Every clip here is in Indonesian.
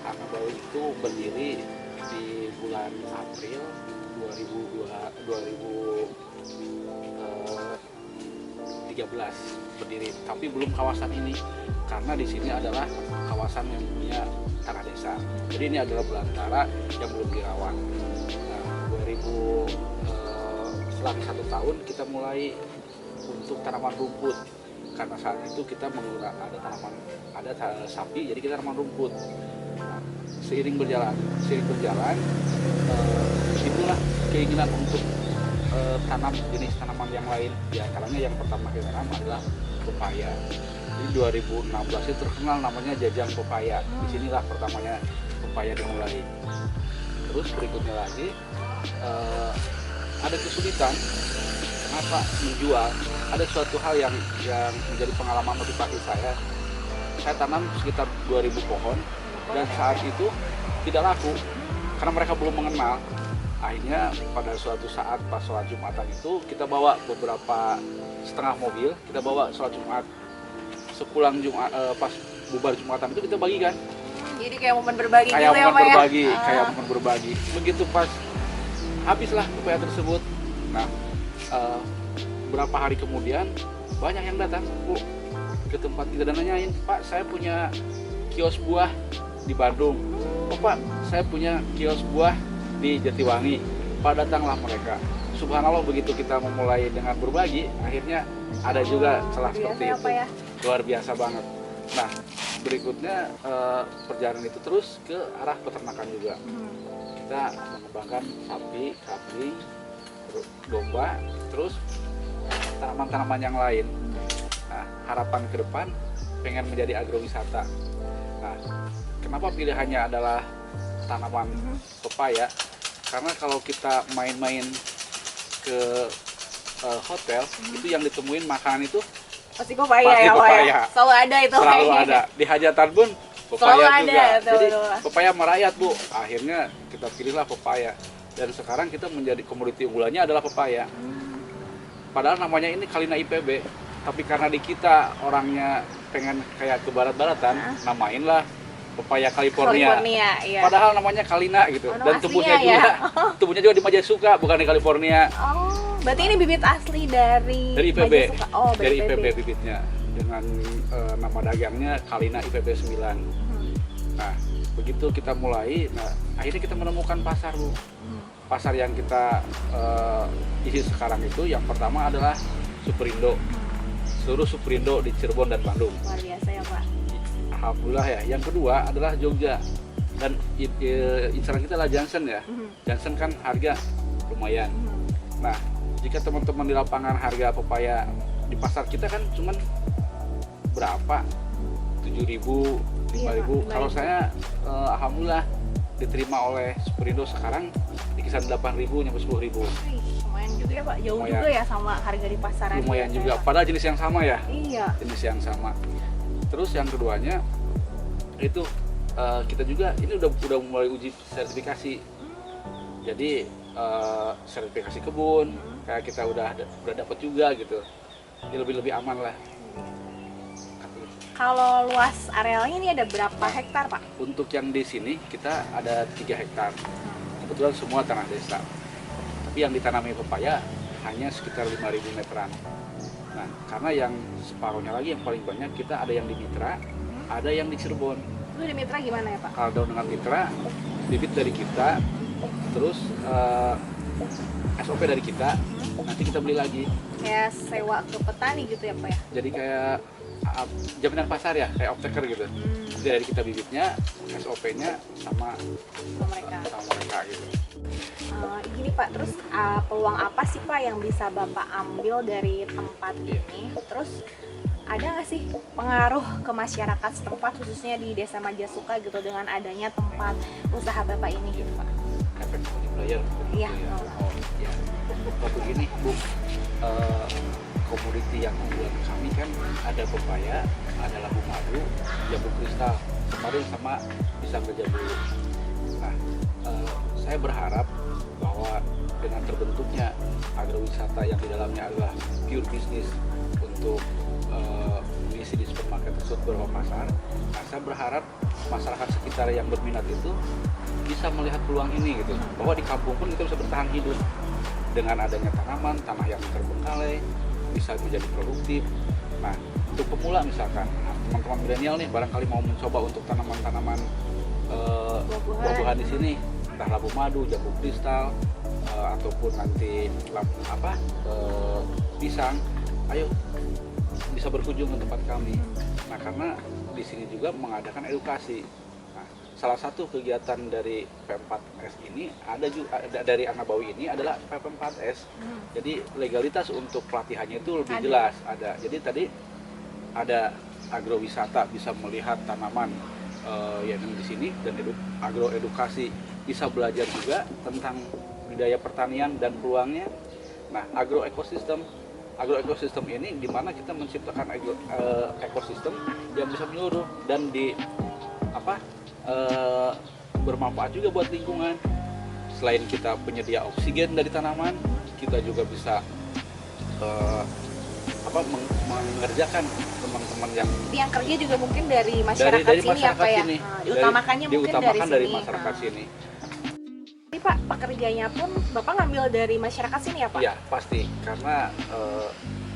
Angkabau itu berdiri di bulan April 2013 berdiri, tapi belum kawasan ini karena di sini adalah kawasan yang punya tanah desa. Jadi ini adalah belantara yang belum dirawat. Nah, 2000 setelah 1 tahun kita mulai untuk tanaman rumput karena saat itu kita menggunakan ada sapi, jadi kita tanaman rumput. Nah, seiring berjalan itulah keinginan untuk tanam jenis tanaman yang lain. Di antaranya yang pertama kita tanam adalah pepaya. Jadi 2016 itu terkenal namanya Jajang Pepaya. Disinilah pertamanya pepaya dimulai. Terus berikutnya lagi ada kesulitan. Kenapa menjual? Ada suatu hal yang menjadi pengalaman motivasi saya. Saya tanam sekitar 2000 pohon dan saat itu tidak laku karena mereka belum mengenal. Akhirnya pada suatu saat pas sholat Jumatan itu kita bawa beberapa setengah mobil, kita bawa sholat Jumat. Sepulang Jumat, pas bubar Jumatan itu kita bagikan. Jadi kayak momen berbagi kayak gitu ya, momen Pak berbagi, ya? kayak momen berbagi. Begitu pas habislah pepaya tersebut. Nah, berapa hari kemudian banyak yang datang, Bu, ke tempat kita dan nanyain, Pak, saya punya kios buah di Bandung. Oh, Pak, saya punya kios buah di Jatiwangi. Pak, datanglah mereka. Subhanallah, begitu kita memulai dengan berbagi, akhirnya ada juga celah seperti ya, itu. Pak ya? Luar biasa banget. Nah, berikutnya perjalanan itu terus ke arah peternakan juga. Kita mengembangkan sapi, kambing, domba, terus tanaman-tanaman yang lain. Nah, harapan ke depan pengen menjadi agrowisata. Nah, kenapa pilihannya adalah tanaman pepaya? Karena kalau kita main-main ke hotel, itu yang ditemuin makanan itu Pasti pepaya pasti ya, Pak pepaya. ya? Selalu ada itu. Selalu Pak. ada. Di hajatan pun Selalu pepaya ada, juga. betul, Jadi betul. pepaya merayat, Bu. Akhirnya kita pilihlah pepaya. Dan sekarang kita menjadi komoditi unggulannya adalah pepaya. Padahal namanya ini Kalina IPB, tapi karena di kita orangnya pengen kayak ke barat-baratan, namainlah pepaya California. Iya. Padahal namanya Kalina gitu. Oh, nama Dan aslinya ya? tumbuhnya juga di Majasuka, bukan di California. Oh, berarti ini bibit asli dari Dari IPB. Majasuka. Oh, Dari IPB bibitnya dengan nama dagangnya Kalina IPB 9. Nah, begitu kita mulai, nah akhirnya kita menemukan pasar, Bu. Pasar yang kita isi sekarang itu yang pertama adalah Superindo. Seluruh Superindo di Cirebon dan Bandung. Luar biasa ya, Pak. Alhamdulillah ya. Yang kedua adalah Jogja. Dan incaran kita adalah Johnson ya. Johnson kan harga lumayan. Nah, jika teman-teman di lapangan harga pepaya di pasar kita kan cuman berapa? 7.000, 5.000. Iya, Pak, Kalau 5.000. saya alhamdulillah diterima oleh Superindo sekarang di kisaran 8.000 sampai 10.000. Lumayan juga ya, Pak. Jauh Lumayan. juga ya sama harga di pasaran. Lumayan biasa juga. ya. Padahal jenis yang sama ya. Iya. Jenis yang sama. Terus yang keduanya itu kita juga ini udah mulai uji sertifikasi. Jadi sertifikasi kebun kayak kita udah dapat juga gitu. Jadi lebih aman lah. Kalau luas arealnya ini ada berapa hektar, Pak? Untuk yang di sini kita ada 3 hektar. Kebetulan semua tanah desa. Tapi yang ditanami pepaya hanya sekitar 5.000 meteran. Nah, karena yang separuhnya lagi yang paling banyak kita ada yang di Mitra, ada yang di Cirebon. Itu di mitra gimana ya, Pak? Kalau dengan Mitra, bibit dari kita, terus SOP dari kita, nanti kita beli lagi. Kayak sewa ke petani gitu ya, Pak ya? Jadi kayak jaminan pasar ya, kayak off-taker gitu. Jadi dari kita bibitnya, SOP-nya sama mereka gitu. Gini Pak, terus peluang apa sih Pak yang bisa Bapak ambil dari tempat ini? Terus ada nggak sih pengaruh ke masyarakat setempat khususnya di Desa Majasuka gitu dengan adanya tempat usaha Bapak ini gitu Pak? Efek multiplier. Iya. Oh iya. Begini Bu, komoditi yang unggulan kami kan ada pepaya, ada labu madu, jambu kristal, kemarin sama pisang gajah. Nah, saya berharap bahwa dengan terbentuknya agrowisata yang di dalamnya adalah pure bisnis untuk berisi di supermarket tersebut beberapa pasar. Nah, saya berharap masyarakat sekitar yang berminat itu bisa melihat peluang ini gitu, bahwa di kampung pun kita bisa bertahan hidup dengan adanya tanaman, tanah yang terbengkalai, bisa menjadi produktif. Nah, untuk pemula misalkan, teman-teman milenial nih barangkali mau mencoba untuk tanaman-tanaman buah-buahan di sini, entah labu madu, jambu kristal, ataupun nanti pisang, ayo bisa berkunjung ke tempat kami. Nah, karena di sini juga mengadakan edukasi. Nah, salah satu kegiatan dari P4S ini ada juga dari Anabawi ini adalah P4S. Jadi legalitas untuk pelatihannya itu lebih jelas ada. Jadi tadi ada agrowisata, bisa melihat tanaman yang di sini, dan agroedukasi, bisa belajar juga tentang budaya pertanian dan peluangnya. Nah, agroekosistem ini di mana kita menciptakan ekosistem yang bisa menyeluruh dan bermanfaat juga buat lingkungan. Selain kita penyedia oksigen dari tanaman, kita juga bisa mengerjakan teman-teman yang kerja juga mungkin dari masyarakat sini ya Pak ya. Diutamakannya mungkin dari masyarakat sini. Tapi Pak, pekerjanya pun Bapak ngambil dari masyarakat sini ya Pak? Iya, pasti. Karena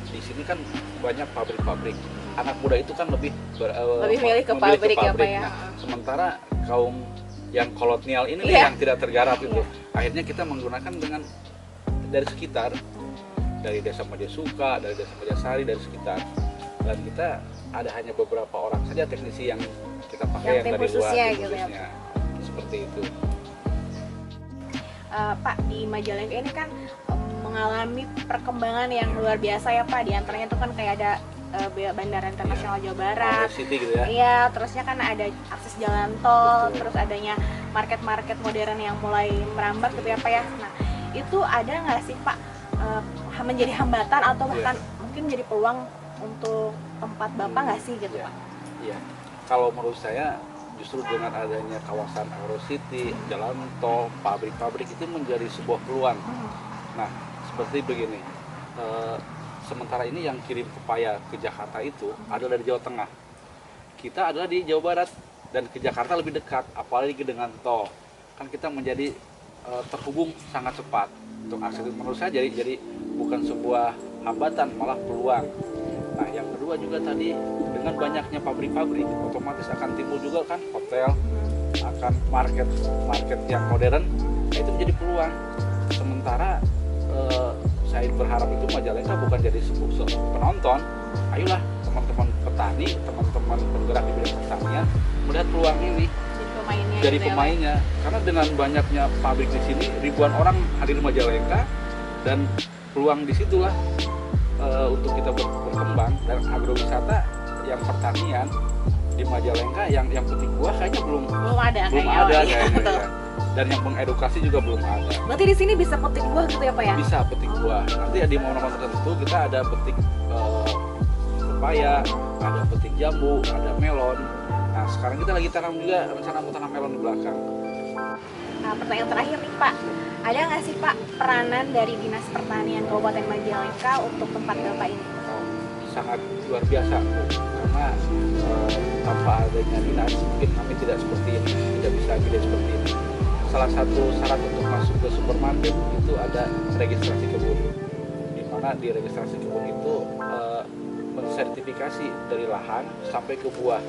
di sini kan banyak pabrik-pabrik. Anak muda itu kan lebih milih ke pabrik ya Pak ya. Nah, sementara kaum yang kolonial ini yang tidak tergarap itu. Akhirnya kita menggunakan dari sekitar, dari Desa Majasuka, dari Desa Majasari, dari sekitar. Dan kita ada hanya beberapa orang saja teknisi yang kita pakai yang dari luar, gitu ya. Seperti itu. Pak, di Majalengka ini kan mengalami perkembangan yang luar biasa ya Pak. Di antaranya itu kan kayak ada Bandara Internasional Jawa Barat, City gitu ya. Iya, terusnya kan ada akses jalan tol, terus adanya market-market modern yang mulai merambat gitu ya Pak ya. Nah, itu ada nggak sih Pak menjadi hambatan atau bahkan mungkin menjadi peluang untuk tempat Bapak nggak sih gitu Pak? Iya, kalau menurut saya justru dengan adanya kawasan Agrocity, jalan tol, pabrik-pabrik itu menjadi sebuah peluang. Nah, seperti begini, sementara ini yang kirim pepaya ke Jakarta itu adalah dari Jawa Tengah. Kita adalah di Jawa Barat, dan ke Jakarta lebih dekat, apalagi dengan tol. Kan kita menjadi terhubung sangat cepat untuk akses. Menurut saya jadi bukan sebuah hambatan, malah peluang. Nah, yang kedua juga tadi dengan banyaknya pabrik-pabrik, otomatis akan timbul juga kan hotel, akan market yang modern. Nah, itu menjadi peluang. Sementara saya berharap itu Majalengka bukan jadi sebuah penonton. Ayolah teman-teman petani, teman-teman penggerak di bidang pertanian melihat peluang ini. Jadi pemainnya. Karena dengan banyaknya pabrik di sini, ribuan orang hadir di Majalengka, dan peluang disitulah untuk kita berkembang. Dan agrowisata yang pertanian di Majalengka yang petik buah kayaknya belum ada kayaknya. Dan yang mengedukasi juga belum ada. Berarti di sini bisa petik buah gitu ya Pak ya? Bisa petik buah. Nanti di momen-momen tertentu kita ada petik pepaya, ada petik jambu, ada melon. Nah, sekarang kita lagi tanam juga, rencana mau tanam melon di belakang. Nah, pertanyaan terakhir nih Pak, ada nggak sih Pak peranan dari Dinas Pertanian Kabupaten Majalengka untuk tempat Bapak ini? Sangat luar biasa, karena tanpa adanya dinas mungkin kami tidak seperti ini, tidak bisa gede seperti ini. Salah satu syarat untuk masuk ke supermarket itu ada registrasi kebun, di mana di registrasi kebun itu mensertifikasi dari lahan sampai ke buah.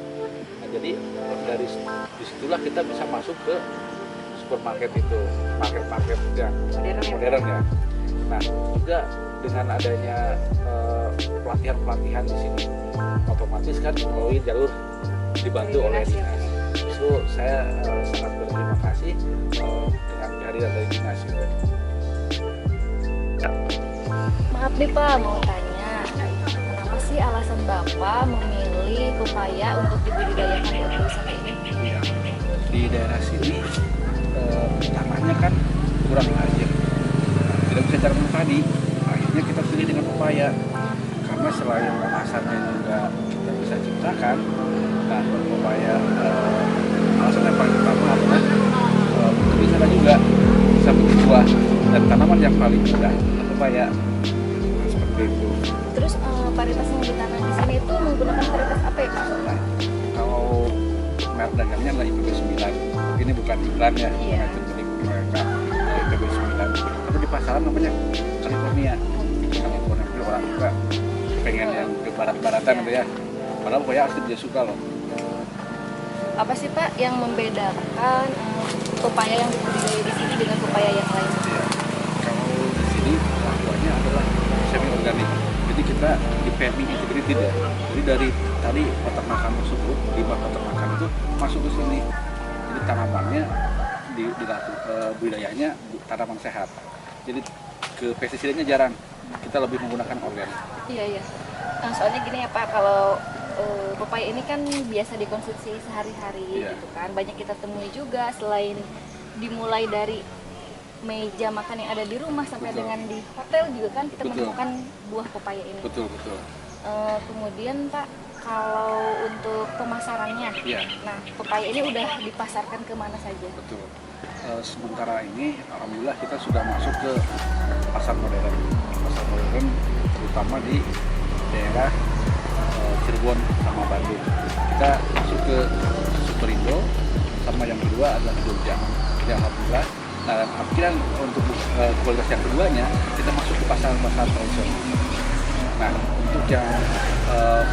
Nah, jadi dari disitulah kita bisa masuk ke supermarket itu, market yang modern ya. Nah, juga dengan adanya pelatihan di sini, otomatis kan melalui jalur dibantu oleh dinas. Itu saya sangat berterima kasih dengan kehadiran dari dinas itu. Maaf nih Pak, mau tanya, kenapa sih alasan Bapak memilih pepaya untuk dibudidayakan di ekowisata ini? Di daerah sini tanahnya kan kurang air, tidak bisa tanam padi. Akhirnya kita pilih dengan pepaya, karena selain pasarnya juga kita bisa ciptakan. Nah, pepaya alasan yang paling utama adalah untuk wisata juga, bisa petik buah, dan tanaman yang paling mudah pepaya. Nah, seperti itu. Terus varietas yang ditanam di sini itu menggunakan varietas dagangnya adalah IPB 9. Ini bukan iklan ya, Iya. bukan itu milik mereka, IPB 9. Tapi di pasaran namanya California. California itu orang juga pengen yang ke barat-baratan gitu ya. Padahal pokoknya asli dia suka loh. Apa sih Pak yang membedakan pepaya yang dibudidaya di sini dengan pepaya yang lain? Ya, kalau di sini lakuannya adalah semi organik. Jadi kita di farming integrated ya. Jadi dari tadi peternakan tersebut, di bak peternakan itu masuk ke sini. Jadi tanamannya budidayanya tanaman sehat. Jadi ke pestisidanya jarang. Kita lebih menggunakan organik. Iya. Nah, soalnya gini ya Pak, kalau pepaya ini kan biasa dikonsumsi sehari-hari Iya. gitu kan. Banyak kita temui juga selain dimulai dari meja makan yang ada di rumah sampai Betul. dengan di hotel juga kan kita Betul. menemukan buah pepaya ini. Betul. Kemudian Pak, kalau untuk pemasarannya, Iya. nah pepaya ini udah dipasarkan kemana saja? Betul. Sementara ini, alhamdulillah kita sudah masuk ke pasar modern. Pasar modern terutama di daerah Cirebon sama Bandung. Kita masuk ke Superindo, sama yang kedua adalah Jogja. Jadi alhamdulillah. Nah, akhirnya untuk kualitas yang keduanya kita masuk ke pasar-pasar tradisional. Nah, untuk yang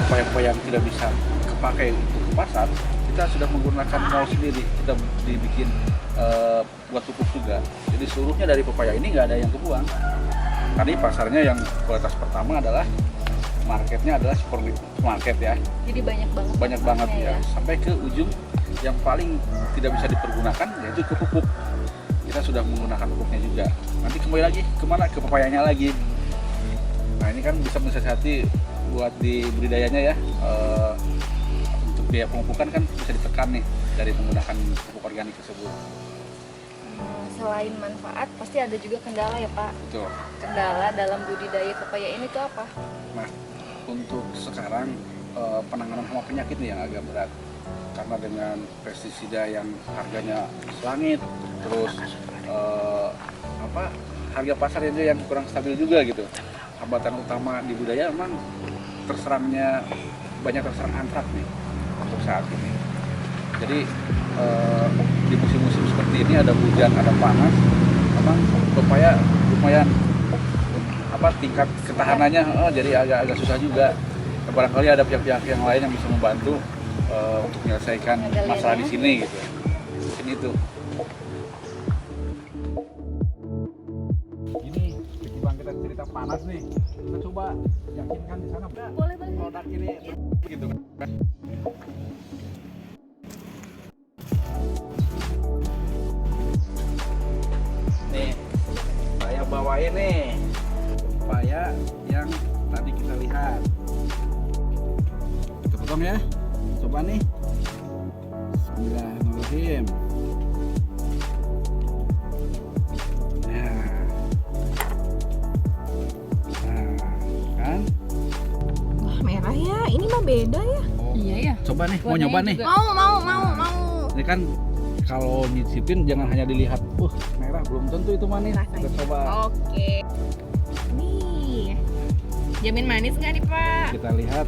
pepaya-pepaya yang tidak bisa kepakai untuk ke pasar, kita sudah menggunakan mall sendiri. Kita dibikin buat pupuk juga. Jadi seluruhnya dari pepaya ini nggak ada yang kebuang. Tadi pasarnya yang kualitas pertama adalah marketnya adalah supermarket ya. Jadi banyak Banyak banget ya. Sampai ke ujung yang paling tidak bisa dipergunakan yaitu ke pupuk. Kita sudah menggunakan pupuknya juga. Nanti kembali lagi kemana? Ke pepayanya lagi. Nah ini kan bisa mensesati buat di budidayanya ya. Untuk biaya pemupukan kan bisa ditekan nih dari menggunakan pupuk organik tersebut. Selain manfaat, pasti ada juga kendala ya Pak. Betul. Kendala dalam budidaya pepaya ini tuh apa? Nah untuk sekarang penanganan hama penyakit nih yang agak berat. Karena dengan pestisida yang harganya selangit, terus harga pasar itu yang kurang stabil juga gitu. Hambatan utama di budidaya memang banyak terserang antrak nih untuk saat ini. Jadi di musim-musim seperti ini ada hujan, ada panas, memang pepaya lumayan tingkat ketahanannya jadi agak susah juga. Barangkali ada pihak-pihak yang lain yang bisa membantu untuk menyelesaikan masalah di sini gitu. Mungkin itu. Ini ketimbang kita cerita panas nih, kita coba yakinkan di sana Boleh. produk ini gitu kan. Nih, saya bawain nih pepaya yang tadi kita lihat. Kita potong ya. Coba nih. Bismillahirrahmanirrahim. Wah merah ya, ini mah beda ya. Iya ya. Coba nih, mau Warnanya nyoba nih. juga. Mau. Ini kan kalau nyicipin jangan hanya dilihat, merah belum tentu itu manis. Rasanya. Kita coba. Oke. Nih, jamin manis nggak nih Pak? Kita lihat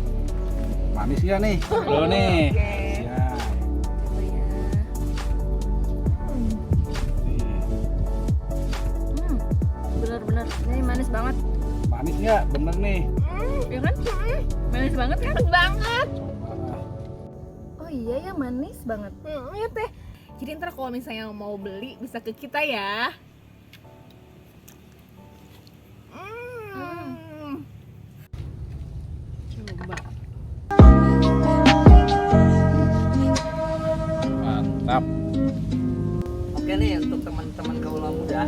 manis nggak nih? Tuh nih. Oke. Ya. Bener-bener, ini manis banget. Manis nggak? Bener nih. Ya kan? Manis banget kan? Enak banget. Oh iya ya, manis banget. Ya teh. Jadi ntar kalau misalnya mau beli bisa ke kita ya. Coba. Mantap. Oke nih untuk teman-teman kaula muda,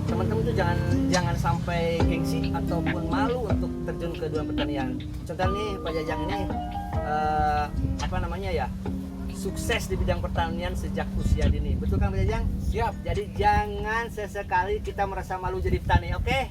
teman-teman tuh jangan sampai gengsi ataupun malu untuk terjun ke dunia pertanian. Contoh nih Pak Jajang ini sukses di bidang pertanian sejak usia dini. Betul kan Pak Jajang? Siap. Jadi jangan sesekali kita merasa malu jadi petani, oke?